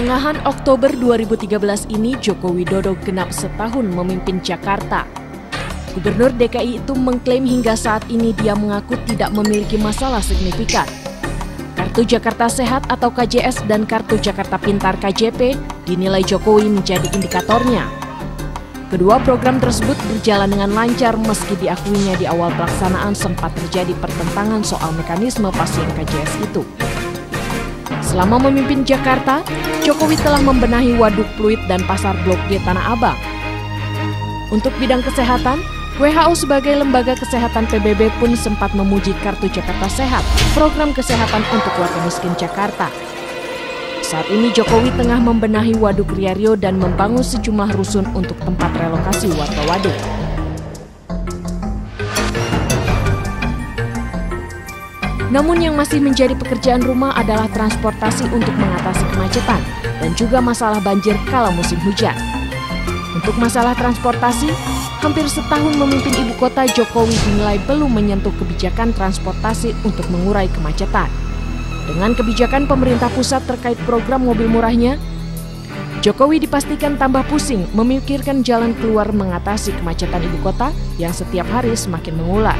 Pertengahan Oktober 2013 ini, Joko Widodo genap setahun memimpin Jakarta. Gubernur DKI itu mengklaim hingga saat ini dia mengaku tidak memiliki masalah signifikan. Kartu Jakarta Sehat atau KJS dan Kartu Jakarta Pintar KJP dinilai Jokowi menjadi indikatornya. Kedua program tersebut berjalan dengan lancar meski diakuinya di awal pelaksanaan sempat terjadi pertentangan soal mekanisme pasien KJS itu. Selama memimpin Jakarta, Jokowi telah membenahi waduk fluid dan pasar Blok G Tanah Abang. Untuk bidang kesehatan, WHO sebagai lembaga kesehatan PBB pun sempat memuji Kartu Jakarta Sehat, program kesehatan untuk warga miskin Jakarta. Saat ini Jokowi tengah membenahi waduk Riario dan membangun sejumlah rusun untuk tempat relokasi warga waduk. Namun yang masih menjadi pekerjaan rumah adalah transportasi untuk mengatasi kemacetan dan juga masalah banjir kala musim hujan. Untuk masalah transportasi, hampir setahun memimpin ibu kota, Jokowi dinilai belum menyentuh kebijakan transportasi untuk mengurai kemacetan. Dengan kebijakan pemerintah pusat terkait program mobil murahnya, Jokowi dipastikan tambah pusing memikirkan jalan keluar mengatasi kemacetan ibu kota yang setiap hari semakin mengular.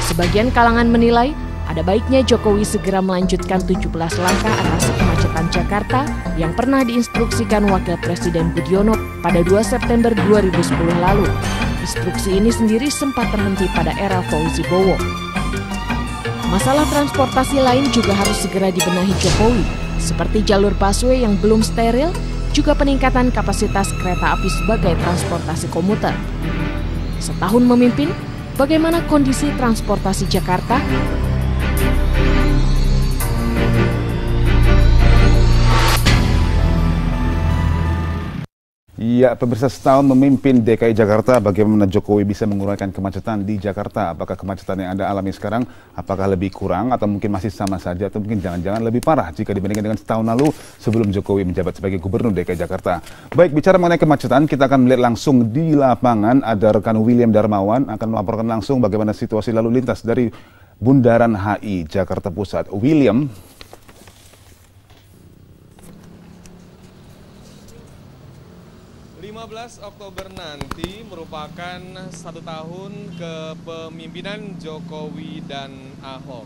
Sebagian kalangan menilai, ada baiknya Jokowi segera melanjutkan 17 langkah atasi kemacetan Jakarta yang pernah diinstruksikan Wakil Presiden Budiono pada 2 September 2010 lalu. Instruksi ini sendiri sempat terhenti pada era Fauzi Bowo. Masalah transportasi lain juga harus segera dibenahi Jokowi, seperti jalur busway yang belum steril, juga peningkatan kapasitas kereta api sebagai transportasi komuter. Setahun memimpin, bagaimana kondisi transportasi Jakarta? Ya, pemirsa, setahun memimpin DKI Jakarta, bagaimana Jokowi bisa menguraikan kemacetan di Jakarta? Apakah kemacetan yang Anda alami sekarang, apakah lebih kurang atau mungkin masih sama saja atau mungkin jangan-jangan lebih parah jika dibandingkan dengan setahun lalu sebelum Jokowi menjabat sebagai Gubernur DKI Jakarta? Baik, bicara mengenai kemacetan, kita akan melihat langsung di lapangan. Ada rekan William Darmawan akan melaporkan langsung bagaimana situasi lalu lintas dari Bundaran HI Jakarta Pusat. William. 15 Oktober nanti merupakan 1 tahun kepemimpinan Jokowi dan Ahok.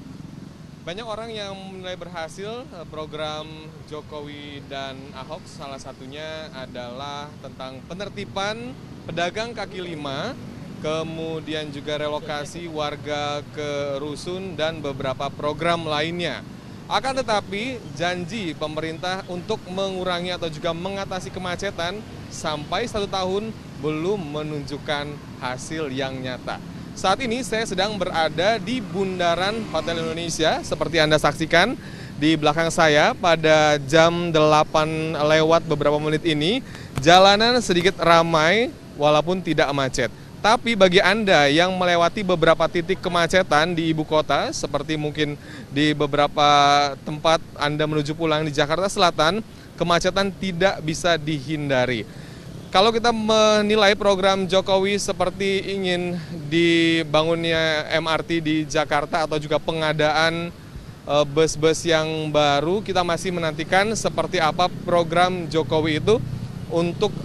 Banyak orang yang menilai berhasil program Jokowi dan Ahok, salah satunya adalah tentang penertiban pedagang kaki lima, kemudian juga relokasi warga ke rusun dan beberapa program lainnya. Akan tetapi janji pemerintah untuk mengurangi atau juga mengatasi kemacetan sampai 1 tahun belum menunjukkan hasil yang nyata. Saat ini saya sedang berada di Bundaran Hotel Indonesia, seperti Anda saksikan di belakang saya pada jam 8 lewat beberapa menit ini, jalanan sedikit ramai walaupun tidak macet. Tapi bagi Anda yang melewati beberapa titik kemacetan di ibu kota, seperti mungkin di beberapa tempat Anda menuju pulang di Jakarta Selatan, kemacetan tidak bisa dihindari. Kalau kita menilai program Jokowi seperti ingin dibangunnya MRT di Jakarta atau juga pengadaan bus-bus yang baru, kita masih menantikan seperti apa program Jokowi itu untuk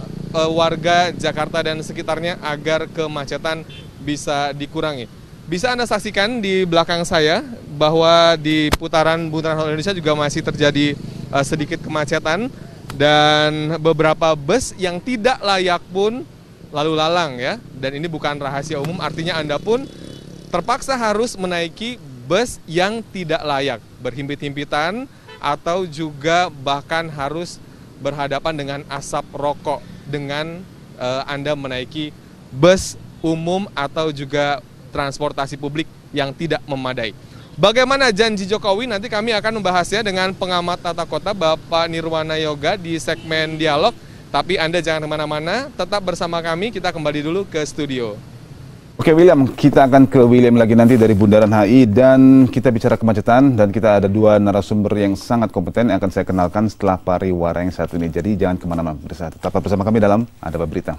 warga Jakarta dan sekitarnya agar kemacetan bisa dikurangi. Bisa Anda saksikan di belakang saya bahwa di putaran Bundaran Hotel Indonesia juga masih terjadi sedikit kemacetan dan beberapa bus yang tidak layak pun lalu lalang ya. Dan ini bukan rahasia umum, artinya Anda pun terpaksa harus menaiki bus yang tidak layak, berhimpit-himpitan atau juga bahkan harus berhadapan dengan asap rokok dengan Anda menaiki bus umum atau juga transportasi publik yang tidak memadai. Bagaimana janji Jokowi? Nanti kami akan membahasnya dengan pengamat tata kota Bapak Nirwana Yoga di segmen dialog. Tapi Anda jangan kemana-mana, tetap bersama kami, kita kembali dulu ke studio. Oke William, kita akan ke William lagi nanti dari Bundaran HI dan kita bicara kemacetan dan kita ada 2 narasumber yang sangat kompeten yang akan saya kenalkan setelah pariwara yang satu ini. Jadi jangan kemana-mana, tetap bersama kami dalam Ada Apa Berita.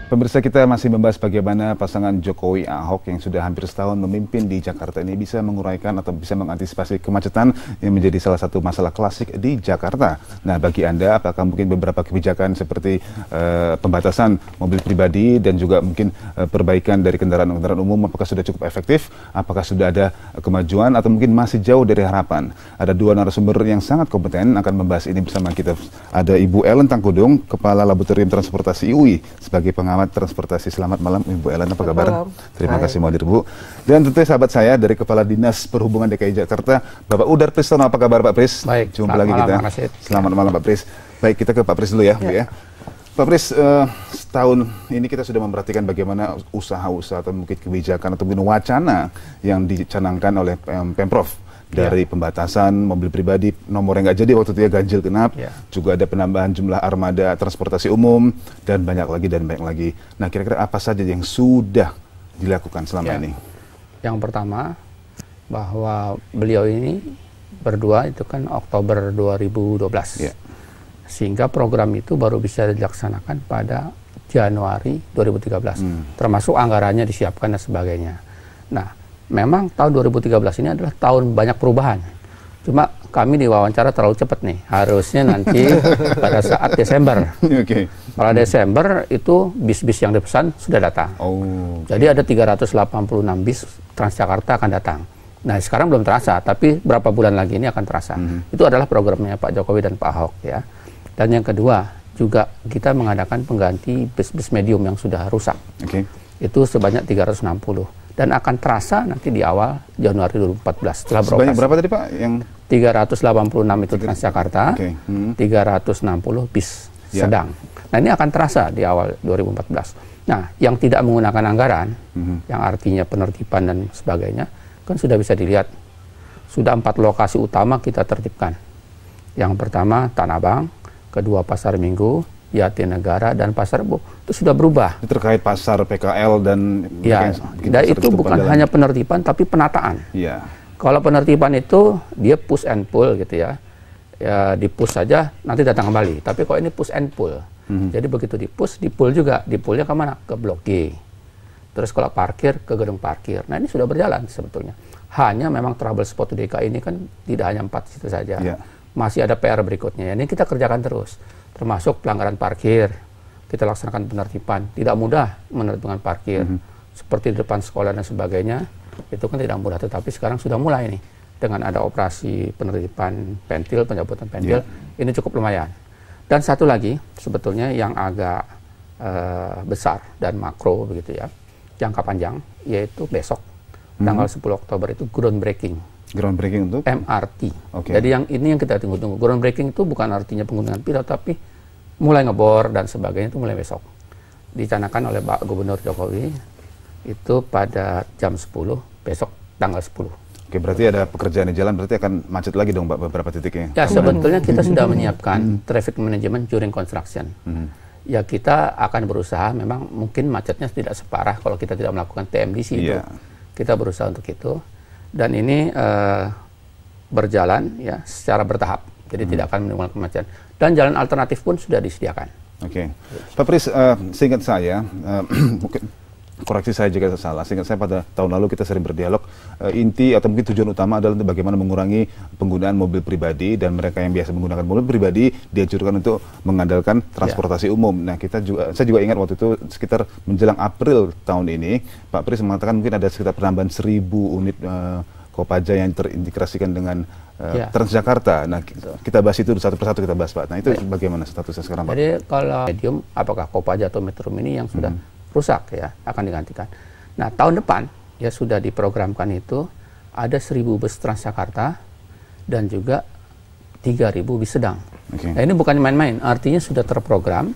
Pemirsa, kita masih membahas bagaimana pasangan Jokowi Ahok yang sudah hampir setahun memimpin di Jakarta ini bisa menguraikan atau bisa mengantisipasi kemacetan yang menjadi salah satu masalah klasik di Jakarta. Nah, bagi Anda, apakah mungkin beberapa kebijakan seperti pembatasan mobil pribadi dan juga mungkin perbaikan dari kendaraan-kendaraan umum, apakah sudah cukup efektif? Apakah sudah ada kemajuan atau mungkin masih jauh dari harapan? Ada dua narasumber yang sangat kompeten akan membahas ini bersama kita. Ada Ibu Ellen Tangkudung, Kepala Laboratorium Transportasi UI sebagai pengamat transportasi. Selamat malam Ibu Ellen, apa kabar? Terima kasih mau hadir Bu. Dan tentunya sahabat saya dari Kepala Dinas Perhubungan DKI Jakarta, Bapak Udar Pristono, apa kabar Pak Pris? Baik, jumpa lagi kita. Selamat malam Pak Pris. Baik, kita ke Pak Pris dulu ya, Bu ya. Pak Pris, setahun ini kita sudah memperhatikan bagaimana usaha-usaha atau mungkin kebijakan atau mungkin wacana yang dicanangkan oleh Pemprov. Dari pembatasan mobil pribadi, nomor yang nggak jadi waktu itu ya ganjil genap, juga ada penambahan jumlah armada transportasi umum, dan banyak lagi. Nah, kira-kira apa saja yang sudah dilakukan selama ini? Yang pertama, bahwa beliau ini berdua itu kan Oktober 2012. Sehingga program itu baru bisa dilaksanakan pada Januari 2013. Termasuk anggarannya disiapkan dan sebagainya. Nah, memang tahun 2013 ini adalah tahun banyak perubahan. Cuma kami diwawancara terlalu cepat nih. Harusnya nanti pada saat Desember. Pada Desember itu bis-bis yang dipesan sudah datang. Jadi ada 386 bis Transjakarta akan datang. Nah, sekarang belum terasa, tapi berapa bulan lagi ini akan terasa. Itu adalah programnya Pak Jokowi dan Pak Ahok ya. Dan yang kedua, juga kita mengadakan pengganti bis-bis medium yang sudah rusak. Itu sebanyak 360. Dan akan terasa nanti di awal Januari 2014 setelah beroperasi. Sebanyak berapa tadi Pak? Yang 386 itu Transjakarta, 360 bis sedang. Nah, ini akan terasa di awal 2014. Nah, yang tidak menggunakan anggaran, yang artinya penertiban dan sebagainya, kan sudah bisa dilihat. Sudah 4 lokasi utama kita tertibkan. Yang pertama Tanah Abang, kedua Pasar Minggu, Jatinegara, dan Pasar Rebo. Itu sudah berubah. Itu terkait pasar PKL dan dan itu bukan hanya penertiban tapi penataan. Kalau penertiban itu dia push and pull gitu ya. Di push saja nanti datang kembali. Tapi kalau ini push and pull. Jadi begitu di push, di pull juga. Di pullnya kemana? Ke Blok G. Terus kalau parkir ke gedung parkir. Nah, ini sudah berjalan sebetulnya. Hanya memang trouble spot DKI ini kan tidak hanya 4 situ saja. Masih ada PR berikutnya. Ini kita kerjakan terus. Termasuk pelanggaran parkir, kita laksanakan penertiban. Tidak mudah menertibkan parkir, seperti di depan sekolah dan sebagainya, itu kan tidak mudah. Tetapi sekarang sudah mulai nih, dengan ada operasi penertiban pentil, pencabutan pentil, ini cukup lumayan. Dan satu lagi, sebetulnya yang agak besar dan makro begitu ya, jangka panjang, yaitu besok, tanggal 10 Oktober itu groundbreaking. Groundbreaking untuk? MRT. Jadi yang ini yang kita tunggu-tunggu. Groundbreaking itu bukan artinya penggunaan pilot, tapi mulai ngebor dan sebagainya itu mulai besok. Dicanangkan oleh Pak Gubernur Jokowi itu pada jam 10 besok tanggal 10. Berarti ada pekerjaan di jalan, berarti akan macet lagi dong Pak beberapa titiknya? Ya, sebetulnya kita sudah menyiapkan traffic management during construction. Ya, kita akan berusaha, memang mungkin macetnya tidak separah kalau kita tidak melakukan TMDC itu. Kita berusaha untuk itu. Dan ini berjalan ya secara bertahap, jadi tidak akan menimbulkan kemacetan. Dan jalan alternatif pun sudah disediakan. Pak Pris, seingat saya, mungkin koreksi saya jika salah, seingat saya pada tahun lalu kita sering berdialog, inti atau mungkin tujuan utama adalah untuk bagaimana mengurangi penggunaan mobil pribadi, dan mereka yang biasa menggunakan mobil pribadi dianjurkan untuk mengandalkan transportasi umum. Nah, saya juga ingat waktu itu sekitar menjelang April tahun ini, Pak Pris mengatakan mungkin ada sekitar penambahan 1.000 unit Kopaja yang terintegrasikan dengan Transjakarta. Nah, kita bahas itu satu persatu kita bahas Pak. Nah, itu bagaimana statusnya sekarang Pak? Jadi kalau medium, apakah Kopaja atau Metro Mini yang sudah rusak ya akan digantikan. Nah, tahun depan ya sudah diprogramkan itu ada 1.000 bus Transjakarta dan juga 3.000 bis sedang. Nah, ini bukan main-main, artinya sudah terprogram.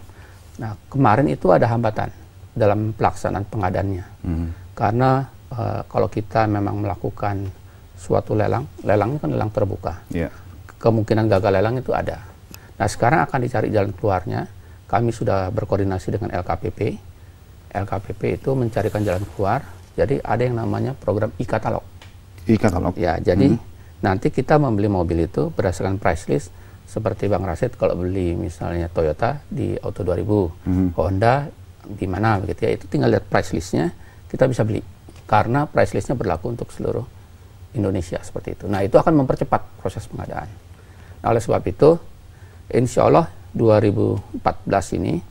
Nah, kemarin itu ada hambatan dalam pelaksanaan pengadaannya. Karena kalau kita memang melakukan suatu lelangnya kan lelang terbuka. Kemungkinan gagal lelang itu ada. Nah, sekarang akan dicari jalan keluarnya. Kami sudah berkoordinasi dengan LKPP. LKPP itu mencarikan jalan keluar. Jadi ada yang namanya program e-katalog. E-katalog? Ya, jadi nanti kita membeli mobil itu berdasarkan price list. Seperti Bang Rasid kalau beli misalnya Toyota di Auto 2000, Honda di mana begitu ya, itu tinggal lihat price listnya, kita bisa beli karena price listnya berlaku untuk seluruh Indonesia seperti itu. Nah, itu akan mempercepat proses pengadaan. Nah, oleh sebab itu, insya Allah 2014 ini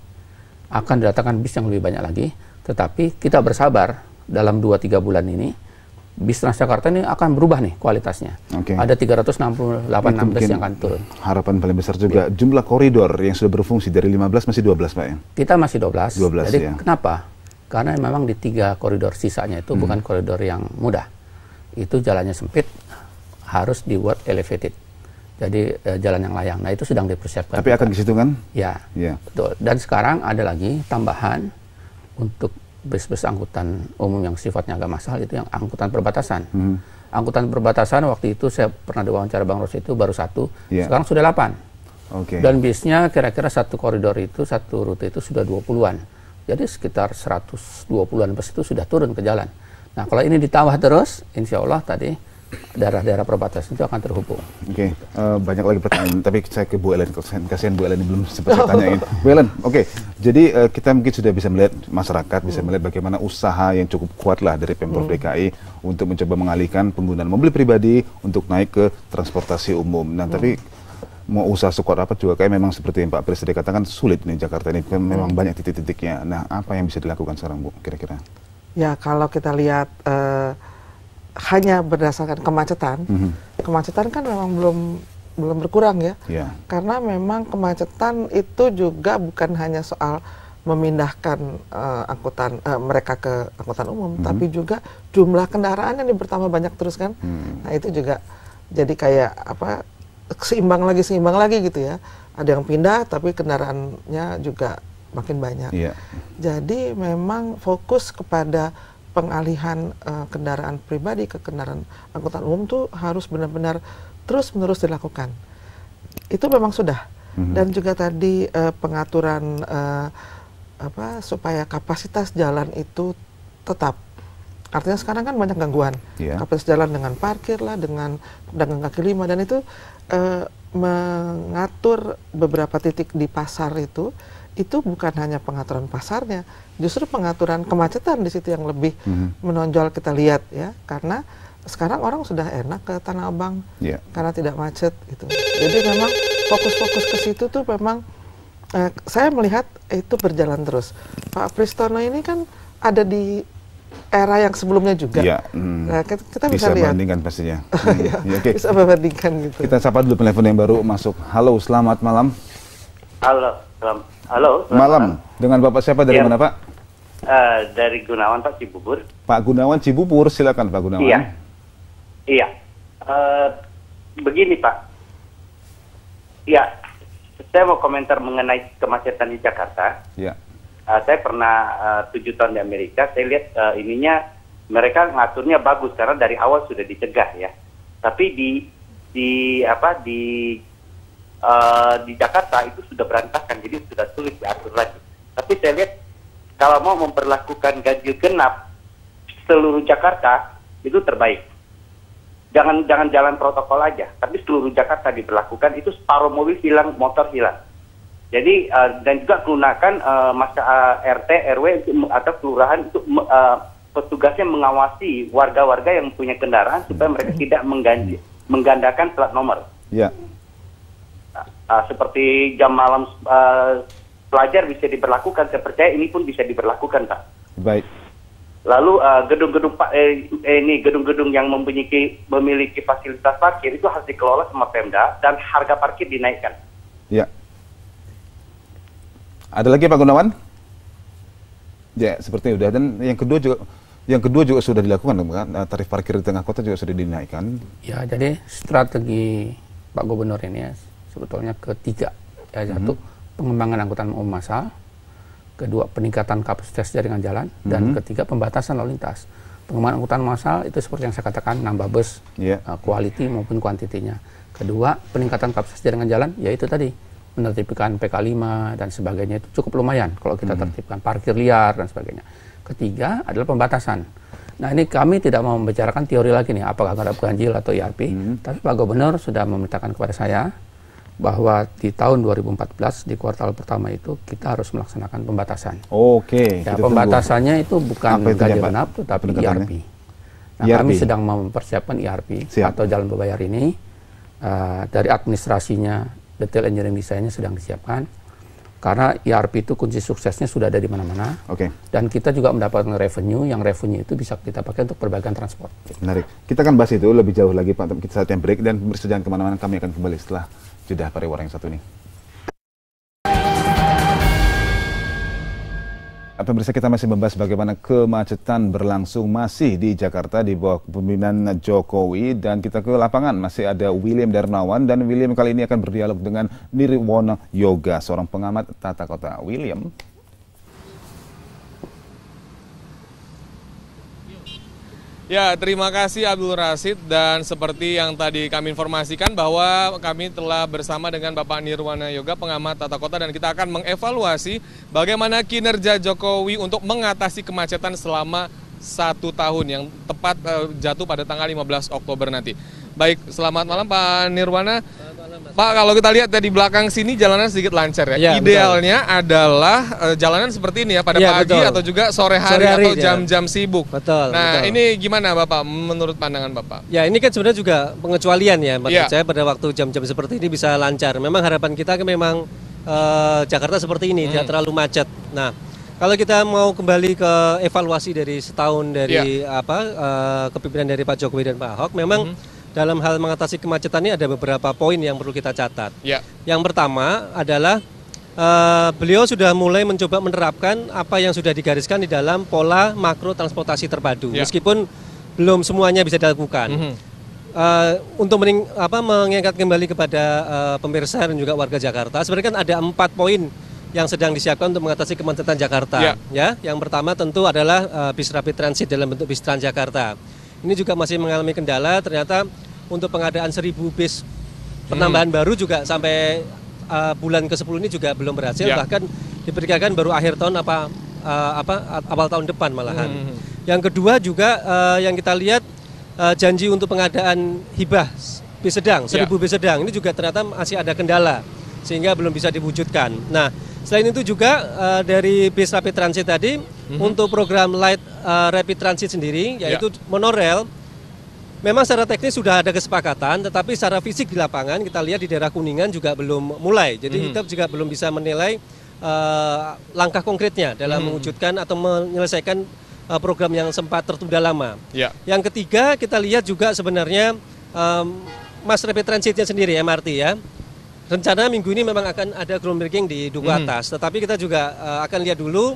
akan didatangkan bis yang lebih banyak lagi, tetapi kita bersabar dalam 2-3 bulan ini, bis Transjakarta ini akan berubah nih kualitasnya. Ada 368 bis yang akan turun. Harapan paling besar juga jumlah koridor yang sudah berfungsi dari 15 masih 12 Pak ya? Kita masih 12. Jadi ya. kenapa? Karena memang di 3 koridor sisanya itu bukan koridor yang mudah. Itu jalannya sempit, harus dibuat elevated. Jadi jalan yang layang. Nah, itu sedang dipersiapkan. Tapi akan ke situ kan? Ya, betul. Dan sekarang ada lagi tambahan untuk bus-bus angkutan umum yang sifatnya agak mahal, itu yang angkutan perbatasan. Angkutan perbatasan waktu itu saya pernah diwawancara Bang Ros itu baru 1, sekarang sudah 8. Dan bisnya kira-kira satu koridor itu, satu rute itu sudah 20-an. Jadi sekitar 120-an bus itu sudah turun ke jalan. Nah, kalau ini ditambah terus, insya Allah tadi daerah-daerah perbatasan itu akan terhubung. Banyak lagi pertanyaan, tapi saya ke Bu Ellen, kasihan Bu Ellen belum sempat saya tanyain. Bu Ellen, jadi kita mungkin sudah bisa melihat masyarakat, bisa melihat bagaimana usaha yang cukup kuat lah dari Pemprov DKI untuk mencoba mengalihkan penggunaan mobil pribadi untuk naik ke transportasi umum. Nah, tapi mau usaha sekuat apa juga kayak memang seperti yang Pak Presiden katakan sulit nih Jakarta ini, memang banyak titik-titiknya. Nah, apa yang bisa dilakukan sekarang Bu, kira-kira? Ya, kalau kita lihat hanya berdasarkan kemacetan, kemacetan kan memang belum berkurang ya, karena memang kemacetan itu juga bukan hanya soal memindahkan angkutan mereka ke angkutan umum, tapi juga jumlah kendaraan yang bertambah banyak terus kan. Nah, itu juga jadi kayak apa, seimbang lagi gitu ya. Ada yang pindah tapi kendaraannya juga makin banyak. Jadi memang fokus kepada pengalihan kendaraan pribadi ke kendaraan angkutan umum tuh harus benar-benar terus-menerus dilakukan. Itu memang sudah. Dan juga tadi pengaturan supaya kapasitas jalan itu tetap. Artinya sekarang kan banyak gangguan. Kapasitas jalan dengan parkir lah, dengan pedagang kaki lima, dan itu mengatur beberapa titik di pasar itu bukan hanya pengaturan pasarnya, justru pengaturan kemacetan di situ yang lebih menonjol kita lihat ya, karena sekarang orang sudah enak ke Tanah Abang karena tidak macet gitu. Jadi memang fokus-fokus ke situ tuh memang saya melihat itu berjalan terus. Pak Pristono ini kan ada di era yang sebelumnya juga. Nah, kita bisa lihat. Bandingkan pastinya. Bisa membandingkan gitu. Kita sapa dulu telepon yang baru masuk. Halo, selamat malam. Halo, malam. Dengan Bapak siapa, dari mana Pak? Dari Gunawan Pak, Cibubur. Pak Gunawan Cibubur, silakan Pak Gunawan. Iya. Begini Pak. Ya, saya mau komentar mengenai kemacetan di Jakarta. Saya pernah 7 tahun di Amerika. Saya lihat ininya mereka ngaturnya bagus karena dari awal sudah dicegah ya. Tapi di Jakarta itu sudah berantakan, jadi sudah sulit diatur lagi. Tapi saya lihat kalau mau memperlakukan ganjil genap seluruh Jakarta itu terbaik. Jangan jalan protokol aja, tapi seluruh Jakarta diberlakukan, itu separuh mobil hilang, motor hilang. Jadi dan juga gunakan RT, RW atau kelurahan untuk petugasnya mengawasi warga-warga yang punya kendaraan supaya mereka tidak menggandakan plat nomor. Seperti jam malam pelajar bisa diberlakukan, saya percaya ini pun bisa diberlakukan Pak. Baik. Lalu gedung-gedung yang memiliki fasilitas parkir itu harus dikelola sama Pemda dan harga parkir dinaikkan. Ada lagi Pak Gunawan? Ya, sepertinya udah. Dan yang kedua juga sudah dilakukan kan? Tarif parkir di tengah kota juga sudah dinaikkan. Ya, jadi strategi Pak Gubernur ini ya, sebetulnya ketiga. Satu, pengembangan angkutan umum massal. Kedua, peningkatan kapasitas jaringan jalan. Dan ketiga, pembatasan lalu lintas. Pengembangan angkutan massal itu seperti yang saya katakan, nambah bus, quality maupun kuantitinya. Kedua, peningkatan kapasitas jaringan jalan, yaitu tadi menertibkan PK5 dan sebagainya, itu cukup lumayan kalau kita tertibkan, parkir liar dan sebagainya. Ketiga adalah pembatasan. Nah, ini kami tidak mau membicarakan teori lagi nih, apakah genap ganjil atau IRP, tapi Pak Gubernur sudah memerintahkan kepada saya bahwa di tahun 2014 di kuartal pertama itu kita harus melaksanakan pembatasan. Oke. Ya, pembatasannya itu bukan ganjil genap tetapi IRP. Nah, kami sedang mempersiapkan IRP atau jalan berbayar ini. Dari administrasinya, detail engineering desainnya sedang disiapkan. Karena IRP itu kunci suksesnya sudah ada di mana-mana. Dan kita juga mendapatkan revenue, yang revenue itu bisa kita pakai untuk perbaikan transport. Menarik. Kita akan bahas itu lebih jauh lagi Pak. Kita saatnya break dan bersedia kemana-mana, kami akan kembali setelah jeda pariwara yang satu ini. Pemirsa, kita masih membahas bagaimana kemacetan berlangsung masih di Jakarta di bawah kepemimpinan Jokowi, dan kita ke lapangan masih ada William Darmawan, dan William kali ini akan berdialog dengan Nirwana Yoga, seorang pengamat tata kota. William. Ya, terima kasih Abdul Rasid, dan seperti yang tadi kami informasikan bahwa kami telah bersama dengan Bapak Nirwana Yoga, pengamat tata kota, dan kita akan mengevaluasi bagaimana kinerja Jokowi untuk mengatasi kemacetan selama 1 tahun yang tepat jatuh pada tanggal 15 Oktober nanti. Baik, selamat malam Pak Nirwana. Pak, kalau kita lihat di belakang sini jalanan sedikit lancar ya. Idealnya adalah jalanan seperti ini ya pada pagi atau juga sore hari atau jam-jam sibuk. Nah, ini gimana Bapak menurut pandangan Bapak? Ya, ini kan sebenarnya juga pengecualian ya. Maksud saya pada waktu jam-jam seperti ini bisa lancar. Memang harapan kita kan memang Jakarta seperti ini, tidak terlalu macet. Nah, kalau kita mau kembali ke evaluasi dari setahun dari kepemimpinan dari Pak Jokowi dan Pak Ahok, memang dalam hal mengatasi kemacetan ini ada beberapa poin yang perlu kita catat. Yang pertama adalah beliau sudah mulai mencoba menerapkan apa yang sudah digariskan di dalam pola makro transportasi terpadu. Meskipun belum semuanya bisa dilakukan. Untuk mengingat kembali kepada pemirsa dan juga warga Jakarta, sebenarnya kan ada 4 poin yang sedang disiapkan untuk mengatasi kemacetan Jakarta. Ya, yang pertama tentu adalah bis rapid transit dalam bentuk bis Transjakarta. Ini juga masih mengalami kendala, ternyata untuk pengadaan 1000 bis penambahan baru juga sampai bulan ke-10 ini juga belum berhasil, bahkan diperkirakan baru akhir tahun awal tahun depan malahan. Yang kedua juga yang kita lihat janji untuk pengadaan hibah bis sedang, 1000 bis sedang, ini juga ternyata masih ada kendala sehingga belum bisa diwujudkan. Nah, selain itu juga dari bis rapid transit tadi, untuk program light rapid transit sendiri, yaitu monorail, memang secara teknis sudah ada kesepakatan, tetapi secara fisik di lapangan kita lihat di daerah Kuningan juga belum mulai. Jadi kita juga belum bisa menilai langkah konkretnya dalam mewujudkan atau menyelesaikan program yang sempat tertunda lama. Yang ketiga, kita lihat juga sebenarnya mass rapid transitnya sendiri, MRT ya. Rencana minggu ini memang akan ada groundbreaking di Duku Atas, tetapi kita juga akan lihat dulu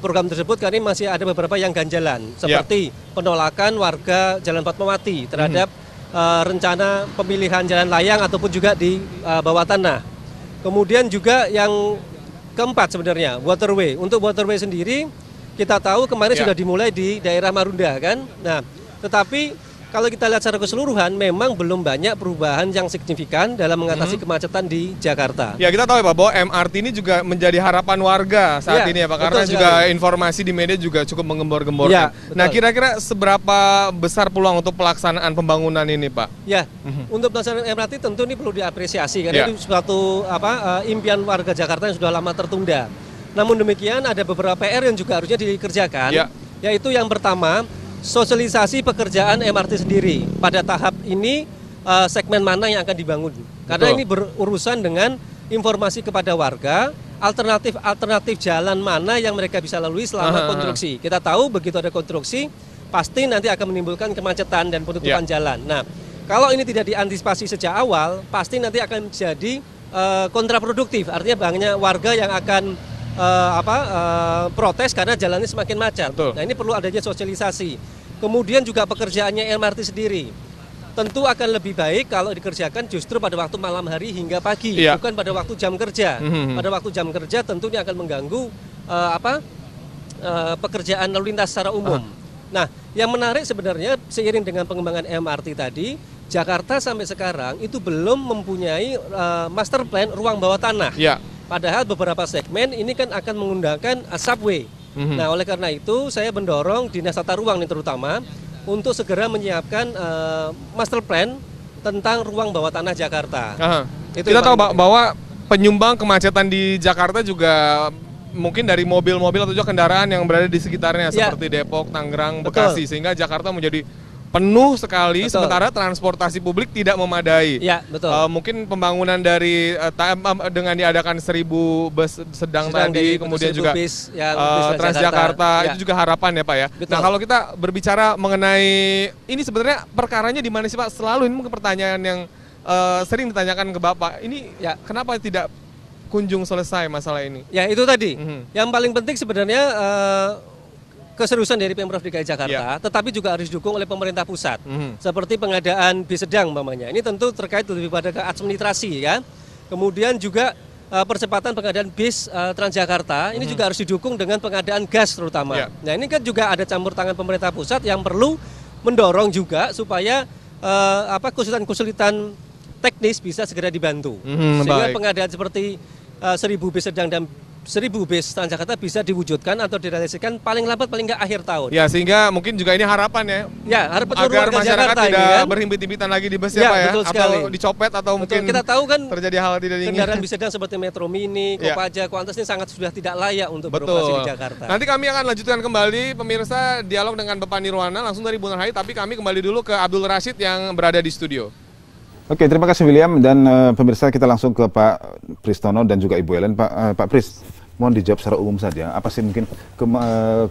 program tersebut karena masih ada beberapa yang ganjalan, seperti penolakan warga Jalan Fatmawati terhadap rencana pemilihan jalan layang ataupun juga di bawah tanah. Kemudian juga yang keempat sebenarnya, waterway. Untuk waterway sendiri, kita tahu kemarin sudah dimulai di daerah Marunda kan. Nah, tetapi kalau kita lihat secara keseluruhan, memang belum banyak perubahan yang signifikan dalam mengatasi kemacetan di Jakarta. Ya, kita tahu ya Pak, bahwa MRT ini juga menjadi harapan warga saat ini ya Pak, karena juga informasi di media juga cukup menggembor-gemborkan. Nah, kira-kira seberapa besar peluang untuk pelaksanaan pembangunan ini Pak? Ya, untuk pelaksanaan MRT tentu ini perlu diapresiasi, karena ini suatu impian warga Jakarta yang sudah lama tertunda. Namun demikian ada beberapa PR yang juga harusnya dikerjakan, yaitu yang pertama, sosialisasi pekerjaan MRT sendiri. Pada tahap ini segmen mana yang akan dibangun. Karena ini berurusan dengan informasi kepada warga, alternatif jalan mana yang mereka bisa lalui selama konstruksi. Kita tahu begitu ada konstruksi, pasti nanti akan menimbulkan kemacetan dan penutupan jalan. Nah, kalau ini tidak diantisipasi sejak awal, pasti nanti akan jadi kontraproduktif. Artinya banyak warga yang akan protes karena jalannya semakin macet. Nah, ini perlu adanya sosialisasi. Kemudian juga pekerjaannya MRT sendiri. Tentu akan lebih baik kalau dikerjakan justru pada waktu malam hari hingga pagi, bukan pada waktu jam kerja. Pada waktu jam kerja tentunya akan mengganggu pekerjaan lalu lintas secara umum. Nah, yang menarik sebenarnya seiring dengan pengembangan MRT tadi, Jakarta sampai sekarang itu belum mempunyai master plan ruang bawah tanah. Padahal beberapa segmen ini kan akan menggunakan subway. Nah, oleh karena itu saya mendorong Dinas Tata Ruang ini terutama untuk segera menyiapkan master plan tentang ruang bawah tanah Jakarta. Kita tahu bahwa penyumbang kemacetan di Jakarta juga mungkin dari mobil-mobil atau juga kendaraan yang berada di sekitarnya seperti Depok, Tangerang, Bekasi, sehingga Jakarta menjadi penuh sekali, sementara transportasi publik tidak memadai. Ya, betul. Mungkin pembangunan dari dengan diadakan 1000 bus sedang tadi, kemudian juga bis Transjakarta, itu juga harapan ya Pak ya. Betul. Nah kalau kita berbicara mengenai ini sebenarnya perkaranya di mana sih Pak? Selalu ini mungkin pertanyaan yang sering ditanyakan ke Bapak. Ini kenapa tidak kunjung selesai masalah ini? Ya itu tadi. Yang paling penting sebenarnya keseriusan dari Pemprov DKI Jakarta, tetapi juga harus didukung oleh pemerintah pusat. Seperti pengadaan bis sedang umpamanya. Ini tentu terkait lebih pada ke administrasi ya. Kemudian juga percepatan pengadaan bis Transjakarta, ini juga harus didukung dengan pengadaan gas terutama. Nah ini kan juga ada campur tangan pemerintah pusat yang perlu mendorong juga supaya kesulitan-kesulitan teknis bisa segera dibantu. Sehingga pengadaan seperti 1000 bis sedang dan 1000 bis Transjakarta bisa diwujudkan atau direalisasikan paling lambat paling nggak akhir tahun. Ya sehingga mungkin juga ini harapan ya. Ya harapan agar masyarakat Jakarta tidak berhimpit-himpitan lagi di bus ya Pak ya. Betul sekali. Atau dicopet atau mungkin kita tahu kan terjadi hal tidak diinginkan. Kendaraan bis sedang seperti Metro Mini, Kopaja, Kuantas ini sangat sudah tidak layak untuk beroperasi di Jakarta. Nanti kami akan lanjutkan kembali pemirsa dialog dengan Bapak Nirwana langsung dari Bundaran HI, tapi kami kembali dulu ke Abdul Rashid yang berada di studio. Oke, terima kasih William dan pemirsa, kita langsung ke Pak Pristono dan juga Ibu Ellen. Pak Pris, mohon dijawab secara umum saja. Apa sih mungkin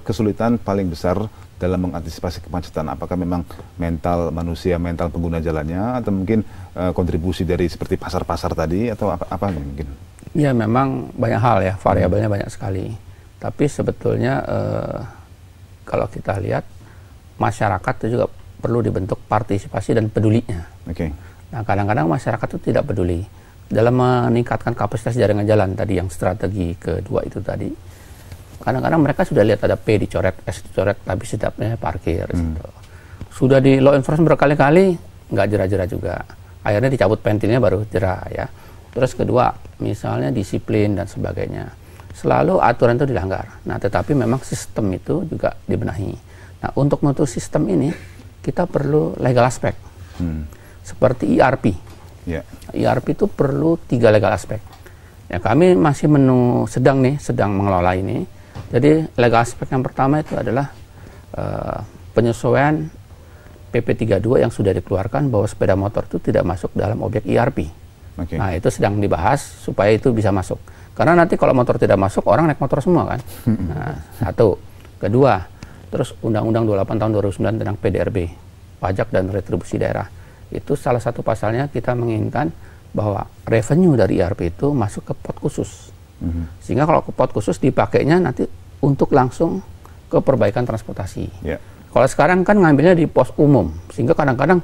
kesulitan paling besar dalam mengantisipasi kemacetan? Apakah memang mental manusia, mental pengguna jalannya, atau mungkin kontribusi dari seperti pasar-pasar tadi, atau apa mungkin? Ya memang banyak hal ya, variabelnya banyak sekali. Tapi sebetulnya kalau kita lihat masyarakat itu juga perlu dibentuk partisipasi dan pedulinya. Nah, kadang-kadang masyarakat itu tidak peduli dalam meningkatkan kapasitas jaringan jalan tadi, yang strategi kedua itu tadi. Kadang-kadang mereka sudah lihat ada P dicoret, S dicoret, tapi setidaknya parkir. Sudah di law enforcement berkali-kali, nggak jera-jera juga. Akhirnya dicabut pentilnya baru jera ya. Terus kedua, misalnya disiplin dan sebagainya. Selalu aturan itu dilanggar. Nah, tetapi memang sistem itu juga dibenahi. Nah, untuk menutup sistem ini, kita perlu legal aspek. Seperti ERP. ERP itu perlu 3 legal aspek. Ya, kami masih sedang mengelola ini. Jadi legal aspek yang pertama itu adalah penyesuaian PP 32 yang sudah dikeluarkan bahwa sepeda motor itu tidak masuk dalam objek ERP. Nah, itu sedang dibahas supaya itu bisa masuk. Karena nanti kalau motor tidak masuk, orang naik motor semua kan. Nah, satu. Kedua, terus Undang-Undang 28 tahun 2009 tentang PDRB, pajak dan retribusi daerah. Itu salah satu pasalnya kita menginginkan bahwa revenue dari ERP itu masuk ke pot khusus. Sehingga kalau ke pot khusus dipakainya nanti untuk langsung ke perbaikan transportasi. Kalau sekarang kan ngambilnya di pos umum, sehingga kadang-kadang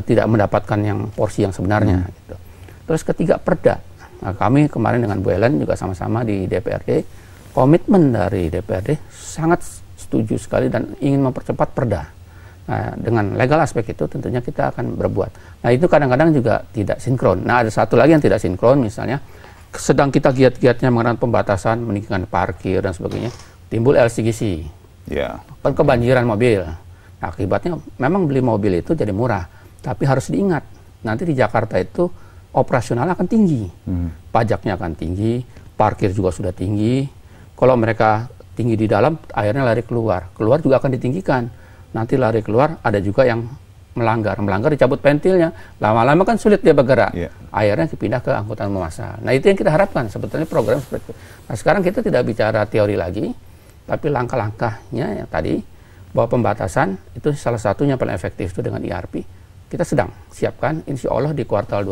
tidak mendapatkan yang porsi yang sebenarnya. Gitu. Terus ketiga, perda. Nah, kami kemarin dengan Bu Ellen juga sama-sama di DPRD, komitmen dari DPRD sangat setuju sekali dan ingin mempercepat perda. Nah, dengan legal aspek itu tentunya kita akan berbuat. Nah, itu kadang-kadang juga tidak sinkron. Nah, ada satu lagi yang tidak sinkron, misalnya sedang kita giat-giatnya mengenai pembatasan, meningkatkan parkir dan sebagainya, timbul LCGC. Kebanjiran mobil. Nah, akibatnya memang beli mobil itu jadi murah, tapi harus diingat, nanti di Jakarta itu operasional akan tinggi. Pajaknya akan tinggi, parkir juga sudah tinggi. Kalau mereka tinggi di dalam, akhirnya lari keluar. Keluar juga akan ditinggikan. Nanti lari keluar, ada juga yang melanggar dicabut pentilnya, lama-lama kan sulit dia bergerak, akhirnya dipindah ke angkutan massal. Nah, itu yang kita harapkan sebetulnya program seperti itu. Nah, sekarang kita tidak bicara teori lagi, tapi langkah-langkahnya yang tadi, bahwa pembatasan itu salah satunya paling efektif itu dengan ERP. Kita sedang siapkan, insya Allah di kuartal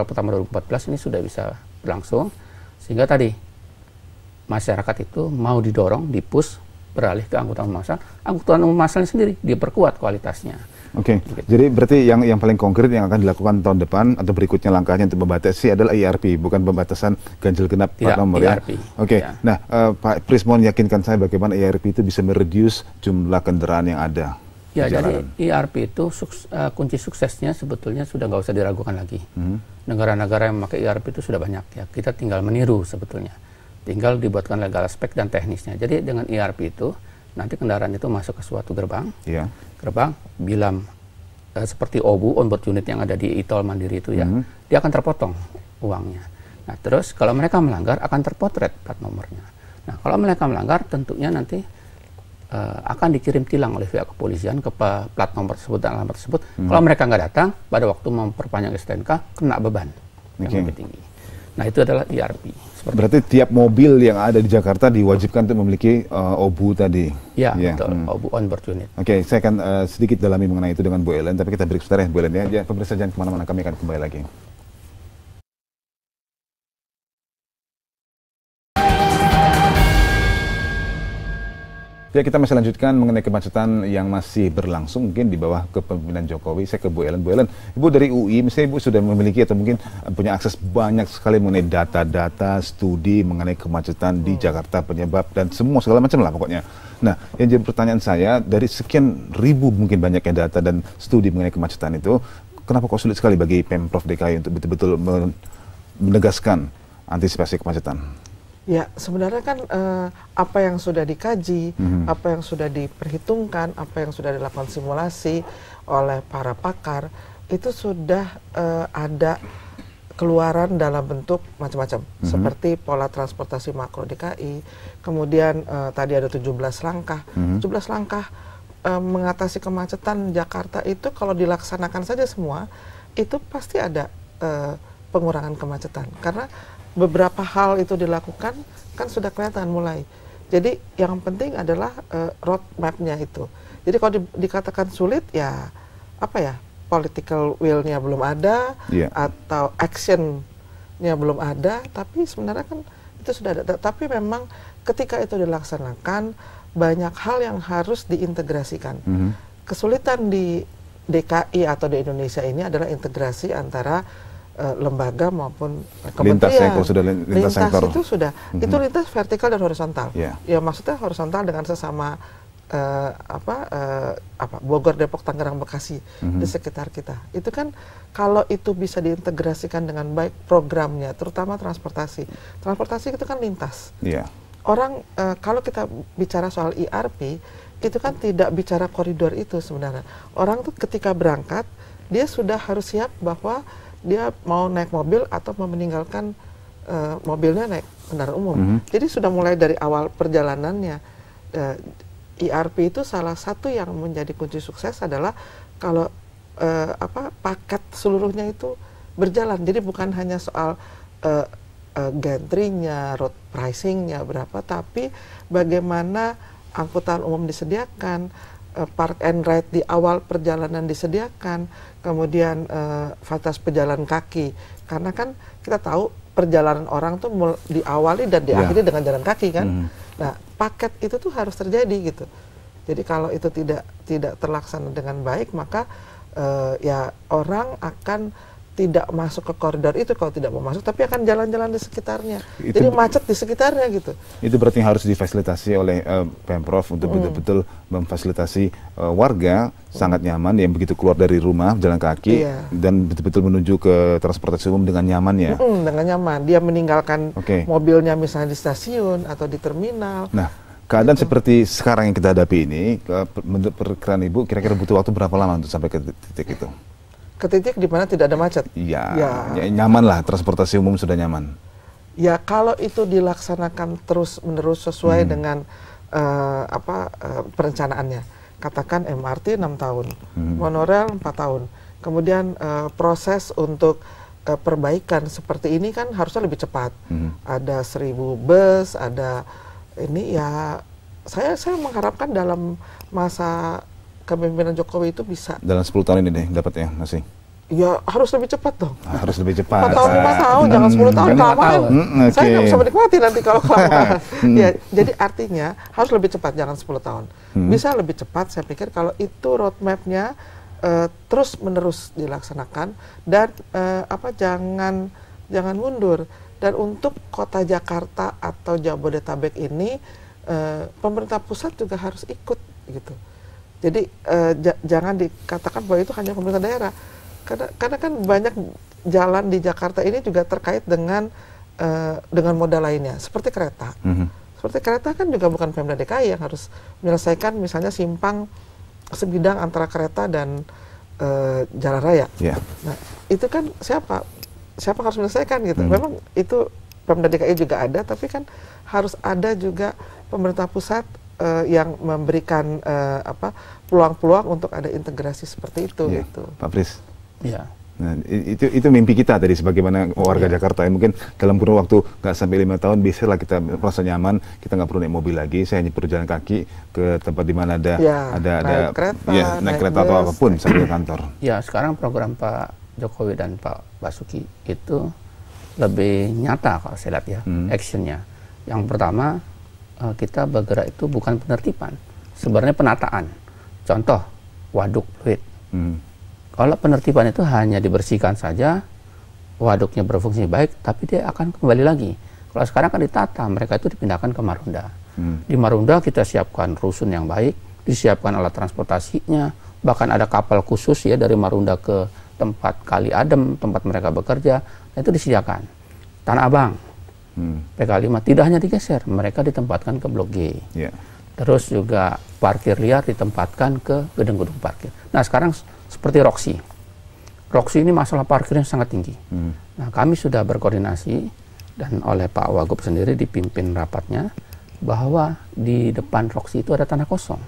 pertama 2014 ini sudah bisa berlangsung, sehingga tadi masyarakat itu mau didorong, dipush beralih ke angkutan umum massalnya sendiri diperkuat kualitasnya. Jadi berarti yang paling konkret yang akan dilakukan tahun depan atau berikutnya langkahnya untuk membatasi adalah ERP, bukan pembatasan ganjil genap plat nomor ERP. Nah, Pak Pris, mohon yakinkan saya bagaimana ERP itu bisa mereduce jumlah kendaraan yang ada. Ya, jadi ERP itu kunci suksesnya sebetulnya sudah nggak usah diragukan lagi. Negara-negara yang memakai ERP itu sudah banyak ya. Kita tinggal meniru sebetulnya. Tinggal dibuatkan legal aspek dan teknisnya. Jadi dengan ERP itu nanti kendaraan itu masuk ke suatu gerbang. Gerbang bila seperti OBU, on board unit yang ada di e-tol Mandiri itu ya, dia akan terpotong uangnya. Nah, terus kalau mereka melanggar akan terpotret plat nomornya. Nah, kalau mereka melanggar tentunya nanti akan dikirim tilang oleh pihak kepolisian ke plat nomor tersebut dan alamat tersebut. Kalau mereka nggak datang pada waktu memperpanjang STNK, kena beban yang lebih tinggi. Nah, itu adalah IRP. Berarti tiap mobil yang ada di Jakarta diwajibkan untuk memiliki OBU tadi? Ya, betul. OBU on board unit. Oke, saya akan sedikit dalami mengenai itu dengan Bu Ellen, tapi kita break sebentar ya Bu Ellen ya. Pemirsa jangan kemana-mana, kami akan kembali lagi. Ya, kita masih lanjutkan mengenai kemacetan yang masih berlangsung mungkin di bawah kepemimpinan Jokowi. Saya ke Bu Ellen. Bu Ellen, Ibu dari UI, misalnya Ibu sudah memiliki atau mungkin punya akses banyak sekali mengenai data-data, studi mengenai kemacetan di Jakarta, penyebab dan semua segala macam lah pokoknya. Nah, yang jadi pertanyaan saya, dari sekian ribu mungkin banyaknya data dan studi mengenai kemacetan itu, kenapa kok sulit sekali bagi Pemprov DKI untuk betul-betul menegaskan antisipasi kemacetan? Ya, sebenarnya kan apa yang sudah dikaji, apa yang sudah diperhitungkan, apa yang sudah dilakukan simulasi oleh para pakar, itu sudah ada keluaran dalam bentuk macam-macam. Seperti pola transportasi makro DKI, kemudian tadi ada 17 langkah. 17 langkah mengatasi kemacetan Jakarta itu kalau dilaksanakan saja semua, itu pasti ada pengurangan kemacetan. Karena beberapa hal itu dilakukan, kan sudah kelihatan mulai. Jadi yang penting adalah roadmap-nya itu. Jadi kalau dikatakan sulit, ya apa ya, political will-nya belum ada, atau action-nya belum ada, tapi sebenarnya kan itu sudah ada. Tapi memang ketika itu dilaksanakan, banyak hal yang harus diintegrasikan. Kesulitan di DKI atau di Indonesia ini adalah integrasi antara lembaga maupun kementerian. Lintas ya, kalau sudah lintas sektor. Itu sudah, itu lintas vertikal dan horizontal. Ya maksudnya horizontal dengan sesama Bogor, Depok, Tangerang, Bekasi di sekitar kita. Itu kan kalau itu bisa diintegrasikan dengan baik programnya, terutama transportasi. Transportasi itu kan lintas. Orang kalau kita bicara soal IRP, itu kan tidak bicara koridor itu sebenarnya. Orang tuh ketika berangkat, dia sudah harus siap bahwa dia mau naik mobil atau mau meninggalkan mobilnya naik kendaraan umum. Jadi sudah mulai dari awal perjalanannya. IRP itu salah satu yang menjadi kunci sukses adalah kalau paket seluruhnya itu berjalan. Jadi bukan hanya soal gantry-nya, road pricing-nya berapa, tapi bagaimana angkutan umum disediakan, park and ride di awal perjalanan disediakan, kemudian fasilitas pejalan kaki. Karena kan kita tahu perjalanan orang tuh diawali dan diakhiri dengan jalan kaki kan. Nah, paket itu tuh harus terjadi gitu. Jadi kalau itu tidak terlaksana dengan baik, maka ya orang akan tidak masuk ke koridor itu kalau tidak mau masuk, tapi akan jalan-jalan di sekitarnya. Jadi macet di sekitarnya gitu. Itu berarti harus difasilitasi oleh Pemprov untuk betul-betul memfasilitasi warga sangat nyaman yang begitu keluar dari rumah jalan kaki dan betul-betul menuju ke transportasi umum dengan nyaman ya. Dengan nyaman. Dia meninggalkan mobilnya misalnya di stasiun atau di terminal. Nah, keadaan seperti sekarang yang kita hadapi ini, menurut perkiraan Ibu, kira-kira butuh waktu berapa lama untuk sampai ke titik itu? Ke titik di mana tidak ada macet. Ya, nyaman lah, transportasi umum sudah nyaman. Ya, kalau itu dilaksanakan terus-menerus sesuai dengan perencanaannya. Katakan MRT 6 tahun, monorail 4 tahun. Kemudian proses untuk perbaikan seperti ini kan harusnya lebih cepat. Ada 1000 bus, ada ini ya, saya mengharapkan dalam masa kepemimpinan Jokowi itu bisa. Dalam 10 tahun ini deh dapat ya masih? Ya harus lebih cepat dong. Harus lebih cepat. 4 tahun, 5 tahun, jangan 10 tahun kelamaan. Saya nggak bisa menikmati nanti kalau kelamaan. Ya, jadi artinya harus lebih cepat, jangan 10 tahun. Bisa lebih cepat, saya pikir kalau itu roadmap-nya terus menerus dilaksanakan dan jangan mundur. Dan untuk kota Jakarta atau Jabodetabek ini pemerintah pusat juga harus ikut gitu. Jadi jangan dikatakan bahwa itu hanya pemerintah daerah, karena kan banyak jalan di Jakarta ini juga terkait dengan moda lainnya, seperti kereta. Seperti kereta kan juga bukan Pemda DKI yang harus menyelesaikan misalnya simpang sebidang antara kereta dan jalan raya. Yeah. Nah, itu kan siapa harus menyelesaikan gitu. Memang itu Pemda DKI juga ada, tapi kan harus ada juga pemerintah pusat yang memberikan peluang-peluang untuk ada integrasi seperti itu gitu. Pak Pris. Iya. Nah, itu mimpi kita tadi sebagaimana warga Jakarta. Mungkin dalam kurun waktu nggak sampai 5 tahun bisa lah kita merasa nyaman, kita nggak perlu naik mobil lagi, saya hanya perlu jalan kaki ke tempat di mana ada naik kereta atau apapun sampai ke kantor. Ya, sekarang program Pak Jokowi dan Pak Basuki itu lebih nyata kalau saya lihat ya, actionnya. Yang pertama, kita bergerak itu bukan penertiban, sebenarnya penataan. Contoh, waduk fluid. Kalau penertiban itu hanya dibersihkan saja, waduknya berfungsi baik, tapi dia akan kembali lagi. Kalau sekarang kan ditata, mereka itu dipindahkan ke Marunda. Di Marunda kita siapkan rusun yang baik, disiapkan alat transportasinya, bahkan ada kapal khusus ya dari Marunda ke tempat Kali Adem, tempat mereka bekerja, itu disediakan. Tanah Abang, PK5 tidak hanya digeser, mereka ditempatkan ke Blok G. Terus juga parkir liar ditempatkan ke gedung-gedung parkir. Nah sekarang seperti Roxy. Roxy ini masalah parkirnya sangat tinggi. Nah kami sudah berkoordinasi dan oleh Pak Wagub sendiri dipimpin rapatnya bahwa di depan Roxy itu ada tanah kosong.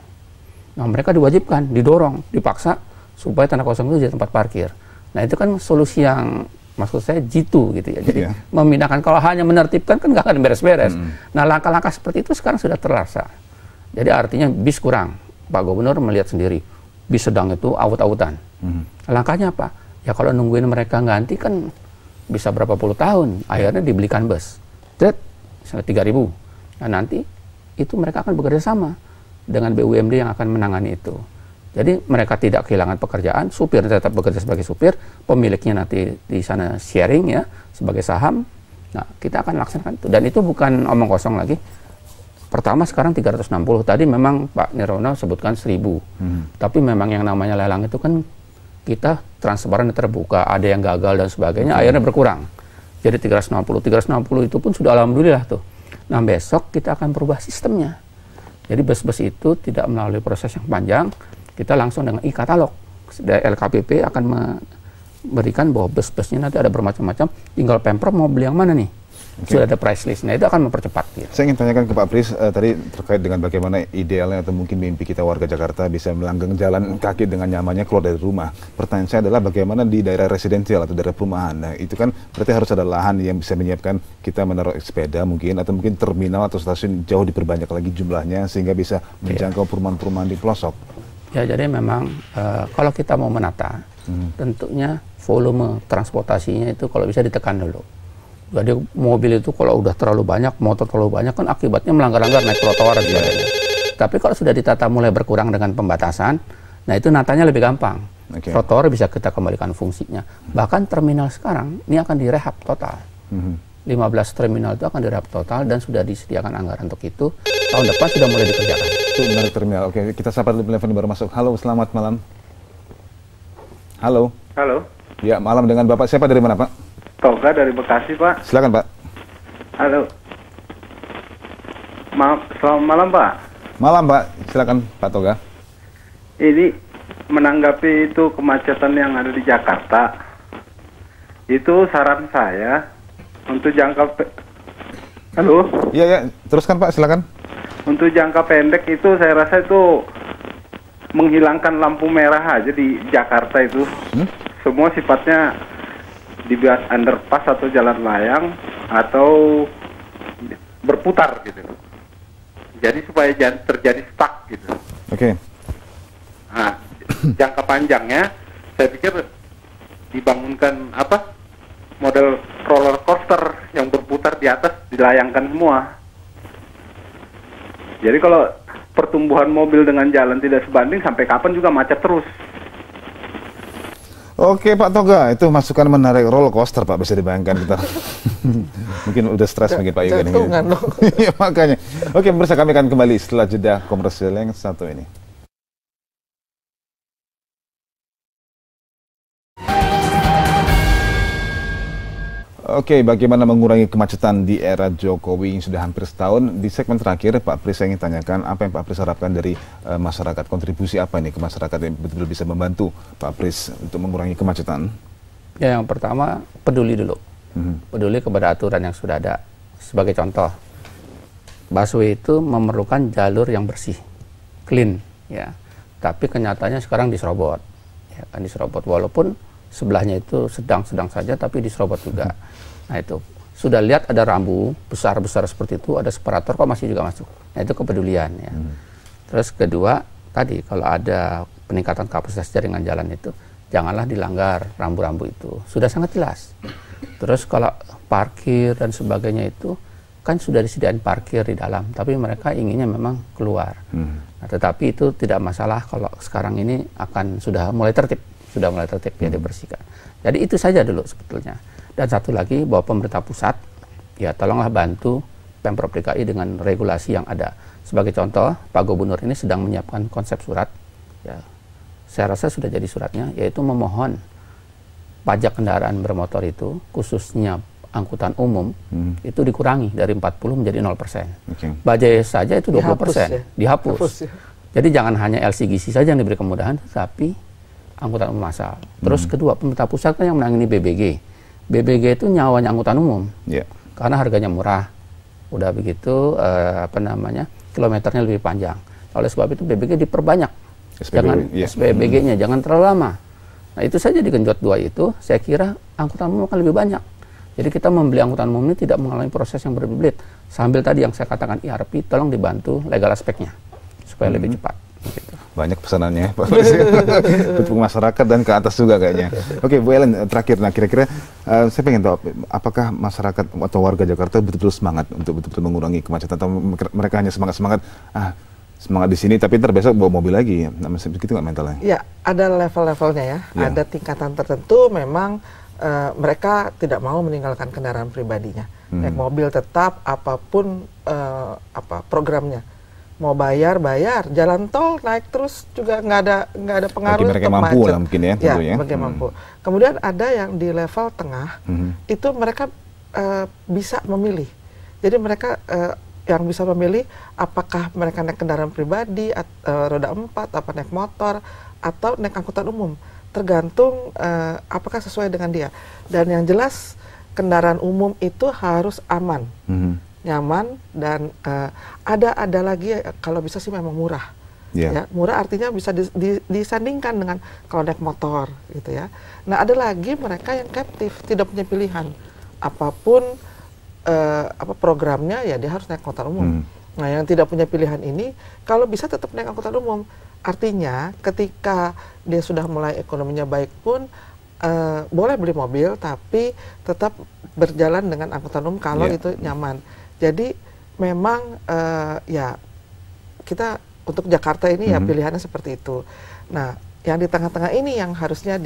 Nah mereka diwajibkan, didorong, dipaksa supaya tanah kosong itu jadi tempat parkir. Nah itu kan solusi yang maksud saya jitu gitu ya. Jadi memindahkan, kalau hanya menertibkan kan nggak akan beres-beres. Nah langkah-langkah seperti itu sekarang sudah terasa. Jadi artinya bis kurang. Pak Gubernur melihat sendiri bis sedang itu awut-awutan. Langkahnya apa? Ya kalau nungguin mereka ganti kan bisa berapa puluh tahun. Akhirnya dibelikan bus. Misalnya 3.000. Nah nanti itu mereka akan bekerja sama dengan BUMD yang akan menangani itu. Jadi mereka tidak kehilangan pekerjaan, supir tetap bekerja sebagai supir, pemiliknya nanti di sana sharing ya sebagai saham. Nah kita akan laksanakan itu. Dan itu bukan omong kosong lagi. Pertama sekarang 360, tadi memang Pak Nirwono sebutkan 1.000. Tapi memang yang namanya lelang itu kan kita transparan terbuka, ada yang gagal dan sebagainya, akhirnya berkurang. Jadi 360 itu pun sudah alhamdulillah tuh. Nah besok kita akan berubah sistemnya. Jadi bus-bus itu tidak melalui proses yang panjang, kita langsung dengan e-katalog. LKPP akan memberikan bahwa bus-busnya nanti ada bermacam-macam, tinggal Pemprov mau beli yang mana nih. Sudah ada price list, nah itu akan mempercepat. Gitu. Saya ingin tanyakan ke Pak Pris tadi terkait dengan bagaimana idealnya atau mungkin mimpi kita warga Jakarta bisa melanggang jalan kaki dengan nyamannya keluar dari rumah. Pertanyaan saya adalah bagaimana di daerah residensial atau daerah perumahan. Nah itu kan berarti harus ada lahan yang bisa menyiapkan kita menaruh sepeda mungkin, atau mungkin terminal atau stasiun jauh diperbanyak lagi jumlahnya sehingga bisa menjangkau perumahan-perumahan di pelosok. Ya jadi memang kalau kita mau menata, tentunya volume transportasinya itu kalau bisa ditekan dulu. Jadi mobil itu kalau udah terlalu banyak, motor terlalu banyak kan akibatnya melanggar-langgar naik trotoar dan sebagainya. Tapi kalau sudah ditata mulai berkurang dengan pembatasan, nah itu natanya lebih gampang. Trotoar bisa kita kembalikan fungsinya. Bahkan terminal sekarang ini akan direhab total. 15 terminal itu akan direhab total dan sudah disediakan anggaran untuk itu. Tahun depan sudah mulai dikerjakan. Itu menarik terminal. Oke, kita sapa dulu telepon baru masuk. Halo, selamat malam. Halo. Halo. Ya, malam dengan Bapak. Siapa dari mana, Pak? Toga dari Bekasi, Pak. Silakan, Pak. Halo. Selamat malam, Pak. Malam, Pak. Silakan, Pak Toga. Ini menanggapi itu kemacetan yang ada di Jakarta. Itu saran saya untuk jangka Halo? Iya, ya. Teruskan, Pak. Silakan. Untuk jangka pendek itu saya rasa itu menghilangkan lampu merah aja di Jakarta itu. Semua sifatnya dibuat underpass atau jalan layang atau berputar gitu. Jadi supaya jangan terjadi stuck gitu. Oke. Nah, jangka panjangnya saya pikir dibangunkan model roller coaster yang berputar di atas, dilayangkan semua. Jadi kalau pertumbuhan mobil dengan jalan tidak sebanding, sampai kapan juga macet terus. Oke Pak Toga, itu masukan menarik, roller coaster Pak, bisa dibayangkan kita. Mungkin udah stres mungkin Pak Yuga ini. Iya makanya. Oke, pemirsa, kami akan kembali setelah jeda komersial yang satu ini. Oke, bagaimana mengurangi kemacetan di era Jokowi yang sudah hampir setahun? Di segmen terakhir, Pak Pris, saya ingin tanyakan apa yang Pak Pris harapkan dari masyarakat? Kontribusi apa nih ke masyarakat yang betul-betul bisa membantu Pak Pris untuk mengurangi kemacetan? Ya, yang pertama, peduli dulu. Peduli kepada aturan yang sudah ada. Sebagai contoh, busway itu memerlukan jalur yang bersih, clean, ya. Tapi kenyataannya sekarang diserobot, ya kan, diserobot. Walaupun sebelahnya itu sedang-sedang saja, tapi diserobot juga. Nah itu, sudah lihat ada rambu besar-besar seperti itu, ada separator kok masih juga masuk. Nah itu kepedulian ya. Terus kedua, tadi kalau ada peningkatan kapasitas jaringan jalan itu, janganlah dilanggar rambu-rambu itu. Sudah sangat jelas. Terus kalau parkir dan sebagainya itu, kan sudah disediakan parkir di dalam, tapi mereka inginnya memang keluar. Nah, tetapi itu tidak masalah kalau sekarang ini akan sudah mulai tertib ya dibersihkan. Jadi itu saja dulu sebetulnya. Dan satu lagi bahwa pemerintah pusat ya tolonglah bantu Pemprov DKI dengan regulasi yang ada. Sebagai contoh, Pak Gubernur ini sedang menyiapkan konsep surat. Ya, saya rasa sudah jadi suratnya, yaitu memohon pajak kendaraan bermotor itu khususnya angkutan umum itu dikurangi dari 40 menjadi 0%. Bajai saja itu 20%, dihapus. Ya. Jadi jangan hanya LCGC saja yang diberi kemudahan, tapi angkutan umum massal. Terus kedua, pemerintah pusat kan yang menangani BBG. BBG itu nyawanya angkutan umum, karena harganya murah. Udah begitu, kilometernya lebih panjang. Oleh sebab itu BBG diperbanyak. SPBG-nya jangan terlalu lama. Nah itu saja digenjot dua itu, saya kira angkutan umum akan lebih banyak. Jadi kita membeli angkutan umum ini tidak mengalami proses yang berbelit. Sambil tadi yang saya katakan ERP, tolong dibantu legal aspeknya supaya lebih cepat. Gitu. Banyak pesanannya Pak Pris, untuk masyarakat dan ke atas juga kayaknya. Oke, Bu Ellen, terakhir, nah kira-kira saya pengen tahu apakah masyarakat atau warga Jakarta betul-betul semangat untuk betul-betul mengurangi kemacetan, atau mereka hanya semangat di sini tapi ntar besok bawa mobil lagi, nah, begitu nggak mentalnya? Ya, ada level-levelnya ya, ada tingkatan tertentu memang mereka tidak mau meninggalkan kendaraan pribadinya, naik mobil tetap apapun programnya. Mau bayar, jalan tol naik terus juga nggak ada pengaruh. Bagi mereka yang mampu lah mungkin ya. Ya, bagi mampu. Kemudian ada yang di level tengah, itu mereka bisa memilih. Jadi mereka yang bisa memilih apakah mereka naik kendaraan pribadi, roda 4, apa naik motor, atau naik angkutan umum. Tergantung apakah sesuai dengan dia. Dan yang jelas kendaraan umum itu harus aman. Nyaman dan ada lagi kalau bisa sih memang murah. Ya, murah artinya bisa disandingkan dengan kalau naik motor gitu ya. Nah, ada lagi mereka yang captive, tidak punya pilihan. Apapun programnya ya dia harus naik angkutan umum. Nah, yang tidak punya pilihan ini kalau bisa tetap naik angkutan umum. Artinya ketika dia sudah mulai ekonominya baik pun boleh beli mobil tapi tetap berjalan dengan angkutan umum kalau itu nyaman. Jadi memang ya kita untuk Jakarta ini ya pilihannya seperti itu. Nah, yang di tengah-tengah ini yang harusnya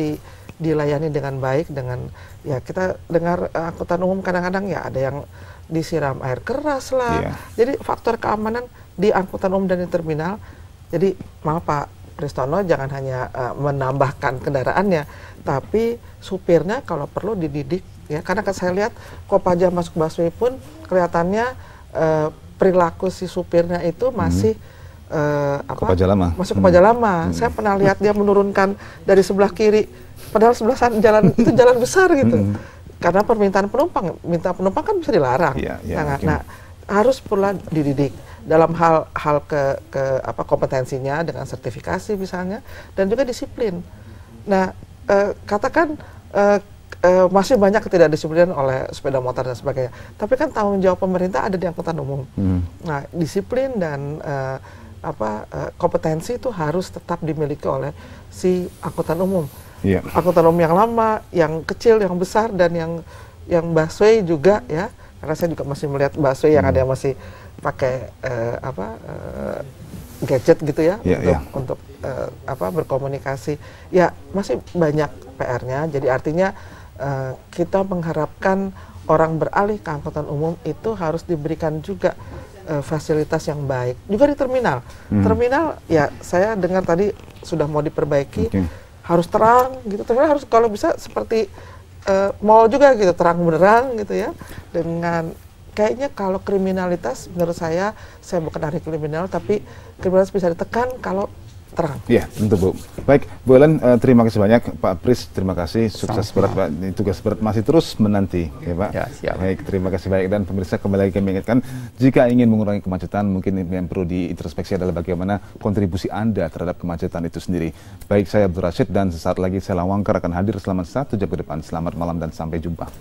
dilayani dengan baik, dengan ya kita dengar angkutan umum kadang-kadang ya ada yang disiram air keras lah. Jadi faktor keamanan di angkutan umum dan di terminal. Jadi maaf Pak Pristono, jangan hanya menambahkan kendaraannya, tapi supirnya kalau perlu dididik. Ya, karena saya lihat Kopaja masuk busway pun kelihatannya perilaku si supirnya itu masih Kopaja lama. Masuk Kopaja lama. Saya pernah lihat dia menurunkan dari sebelah kiri, padahal sebelah jalan itu jalan besar gitu. Karena permintaan penumpang, minta penumpang kan bisa dilarang. Nah, harus pula dididik dalam hal kompetensinya dengan sertifikasi misalnya, dan juga disiplin. Nah, katakan masih banyak ketidakdisiplinan oleh sepeda motor dan sebagainya. Tapi kan tanggung jawab pemerintah ada di angkutan umum. Nah, disiplin dan kompetensi itu harus tetap dimiliki oleh si angkutan umum. Angkutan umum yang lama, yang kecil, yang besar, dan yang busway juga ya. Karena saya juga masih melihat busway yang ada yang masih pakai gadget gitu ya, untuk berkomunikasi. Ya, masih banyak PR-nya. Jadi artinya kita mengharapkan orang beralih ke angkutan umum itu harus diberikan juga fasilitas yang baik. Juga di terminal. Terminal ya saya dengar tadi sudah mau diperbaiki, harus terang gitu. Terminal harus kalau bisa seperti mall juga gitu, terang benderang gitu ya, dengan kayaknya kalau kriminalitas menurut saya bukan ahli kriminal, tapi kriminalitas bisa ditekan kalau terang. Ya, tentu Bu. Baik, Bu Ellen, terima kasih banyak. Pak Pris, terima kasih. Sukses berat Pak. Tugas berat masih terus menanti, ya Pak. Ya, siap. Baik, terima kasih banyak. Dan pemirsa, kembali lagi kami ingatkan, jika ingin mengurangi kemacetan, mungkin yang perlu diintrospeksi adalah bagaimana kontribusi Anda terhadap kemacetan itu sendiri. Baik, saya Abdul Rashid dan sesaat lagi saya Lawangkar akan hadir selama 1 jam ke depan. Selamat malam dan sampai jumpa.